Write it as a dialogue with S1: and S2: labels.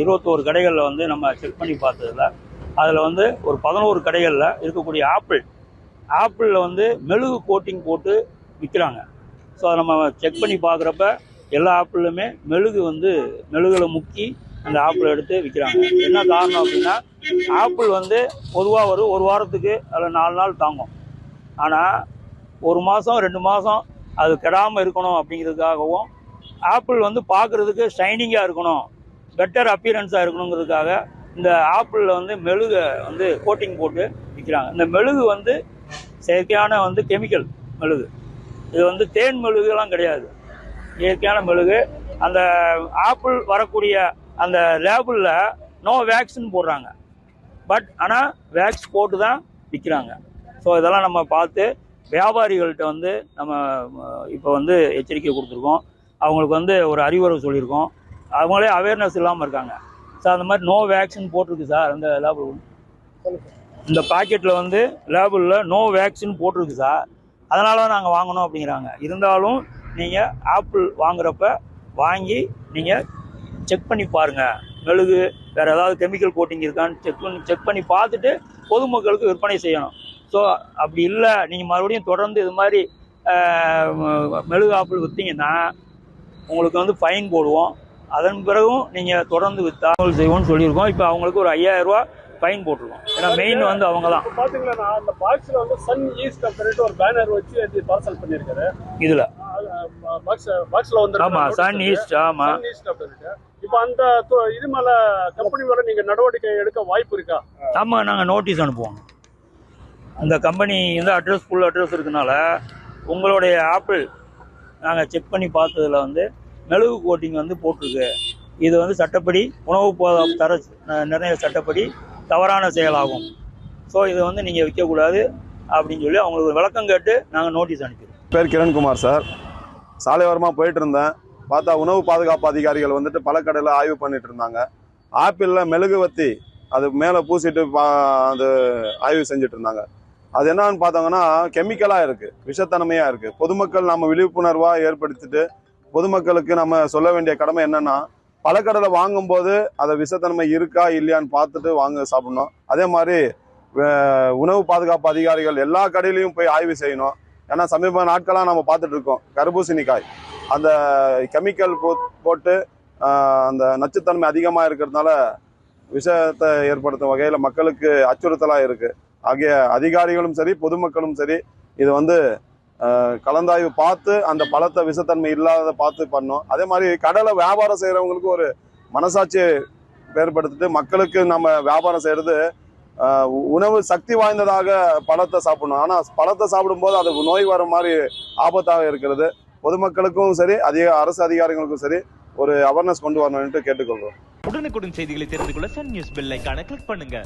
S1: 21 கடைகளில் வந்து நம்ம செக் பண்ணி பார்த்ததில் அதில் வந்து ஒரு 11 கடைகளில் இருக்கக்கூடிய ஆப்பிளில் வந்து மெழுகு கோட்டிங் போட்டு விற்கிறாங்க. ஸோ அதை நம்ம செக் பண்ணி பார்க்குறப்ப எல்லா ஆப்பிளுமே மெழுகில் முக்கி அந்த ஆப்பிள் எடுத்து விற்கிறாங்க. என்ன காரணம் அப்படின்னா, ஆப்பிள் வந்து பொதுவாக ஒரு வாரத்துக்கு அதில் 4 நாள் தாங்கும். ஆனால் 1 மாதம் 2 மாதம் அது கெடாமல் இருக்கணும் அப்படிங்கிறதுக்காகவும், ஆப்பிள் வந்து பார்க்குறதுக்கு ஷைனிங்காக இருக்கணும், பெட்டர் அப்பியரன்ஸாக இருக்கணுங்கிறதுக்காக இந்த ஆப்பிளில் வந்து மெழுகை வந்து கோட்டிங் போட்டு விற்கிறாங்க. இந்த மெழுகு வந்து செயற்கையான வந்து கெமிக்கல் மெழுகு. இது வந்து தேன் மெழுகுலாம் கிடையாது, இயற்கையான மெழுகு. அந்த ஆப்பிள் வரக்கூடிய அந்த லேபிளில் நோ வேக்ஸ்ன்னு போடுறாங்க, பட் ஆனால் வேக்ஸ் போட்டு தான் விற்கிறாங்க. ஸோ இதெல்லாம் நம்ம பார்த்து வியாபாரிகள்கிட்ட வந்து நம்ம இப்போ வந்து எச்சரிக்கை கொடுத்துருக்கோம். அவங்களுக்கு வந்து ஒரு அறிவுரை சொல்லியிருக்கோம். அவங்களே அவேர்னஸ் இல்லாமல் இருக்காங்க. சார் அந்த மாதிரி நோ வேக்சின் போட்டிருக்கு சார், அந்த லேபிள் இந்த பாக்கெட்டில் வந்து லேபிளில் நோ வேக்சின் போட்டிருக்கு சார், அதனால தான் நாங்கள் வாங்கணும் அப்படிங்கிறாங்க. இருந்தாலும் நீங்கள் ஆப்பிள் வாங்குறப்ப வாங்கி நீங்கள் செக் பண்ணி பாருங்கள், மெழுகு வேறு ஏதாவது கெமிக்கல் கோட்டிங் இருக்கான்னு செக் பண்ணி பார்த்துட்டு பொதுமக்களுக்கு விற்பனை செய்யணும். ஸோ அப்படி இல்லை, நீங்கள் மறுபடியும் தொடர்ந்து இது மாதிரி மெழுகு ஆப்பிள் விற்றீங்கன்னா உங்களுக்கு வந்து ஃபைன் போடுவோம். அதன் பிறகும் நீங்கள் தொடர்ந்து விற்றாமல் செய்வோம்னு சொல்லியிருக்கோம். இப்போ அவங்களுக்கு ஒரு 5000 ரூபா ஃபைன் போட்டிருக்கோம். ஏன்னா மெயின் வந்து அவங்க தான்.
S2: பார்த்தீங்கன்னா அந்த பாக்ஸில் வந்து சன் ஈஸ்ட் அப்படின்ட்டு ஒரு பேனர் வச்சு பார்சல் பண்ணியிருக்காரு.
S1: இதில்
S2: பாக்ஸில் வந்து
S1: ஆமாம் சன் ஈஸ்ட். ஆமாம்
S2: சன் ஈஸ்ட் அப்படின்ட்டு. இப்போ அந்த இது மேலே கம்பெனி மேலே நீங்கள் நடவடிக்கை எடுக்க வாய்ப்பு இருக்கா?
S1: ஆமாம், நாங்கள் நோட்டீஸ் அனுப்புவோம். அந்த கம்பெனி வந்து ஃபுல் அட்ரஸ் இருக்கனால உங்களுடைய ஆப்பிள் நாங்கள் செக் பண்ணி பார்த்ததில் வந்து மெழுகு கோட்டிங் வந்து போட்டிருக்கு, இது வந்து சட்டப்படி உணவு தர நிர்ணய சட்டப்படி தவறான செயலாகும். ஸோ இதை வந்து நீங்கள் விற்கக்கூடாது அப்படின்னு சொல்லி அவங்களுக்கு ஒரு விளக்கம் கேட்டு நாங்கள் நோட்டீஸ் அனுப்பிடுவோம்.
S3: பேர் கிரண்குமார் சார். சாலையோரமாக போயிட்டு இருந்தேன், பார்த்தா உணவு பாதுகாப்பு அதிகாரிகள் வந்துட்டு பல கடையில் ஆய்வு பண்ணிட்டு இருந்தாங்க. ஆப்பிளில் மெழுகு வத்தி அது மேலே பூசிட்டு அது ஆய்வு செஞ்சுட்டு இருந்தாங்க. அது என்னன்னு பார்த்தோங்கன்னா கெமிக்கலாக இருக்குது, விஷத்தன்மையாக இருக்குது. பொதுமக்கள் நம்ம விழிப்புணர்வாக ஏற்படுத்திட்டு பொதுமக்களுக்கு நம்ம சொல்ல வேண்டிய கடமை என்னன்னா, பழக்கடையில் வாங்கும்போது அதை விஷத்தன்மை இருக்கா இல்லையான்னு பார்த்துட்டு சாப்பிடணும். அதே மாதிரி உணவு பாதுகாப்பு அதிகாரிகள் எல்லா கடையிலையும் போய் ஆய்வு செய்யணும். ஏன்னா சமீப நாட்களாக நம்ம பார்த்துட்டு இருக்கோம், தர்பூசணிக்காய் அந்த கெமிக்கல் போட்டு அந்த நச்சுத்தன்மை அதிகமாக இருக்கிறதுனால விஷத்தை ஏற்படுத்தும் வகையில் மக்களுக்கு அச்சுறுத்தலாக இருக்குது. ஆகிய அதிகாரிகளும் சரி பொதுமக்களும் சரி இது வந்து கலந்தாய்வு பார்த்து அந்த பழத்தை விஷத்தன்மை இல்லாத பார்த்து பண்ணோம். அதே மாதிரி கடலை வியாபாரம் செய்கிறவங்களுக்கு ஒரு மனசாட்சியை ஏற்படுத்திட்டு மக்களுக்கு நம்ம வியாபாரம் செய்கிறது உணவு சக்தி வாய்ந்ததாக பழத்தை சாப்பிடணும். ஆனால் பழத்தை சாப்பிடும்போது அது நோய் வர மாதிரி ஆபத்தாக இருக்கிறது. பொதுமக்களுக்கும் சரி அரசு அதிகாரிகளுக்கும் சரி ஒரு அவேர்னஸ் கொண்டு வரணும்னு கேட்டுக்கொள்கிறோம்.
S4: உடனுக்குடன் செய்திகளை தெரிந்து கொள்ள சன் நியூஸ் பெல் ஐகானை கிளிக் பண்ணுங்க.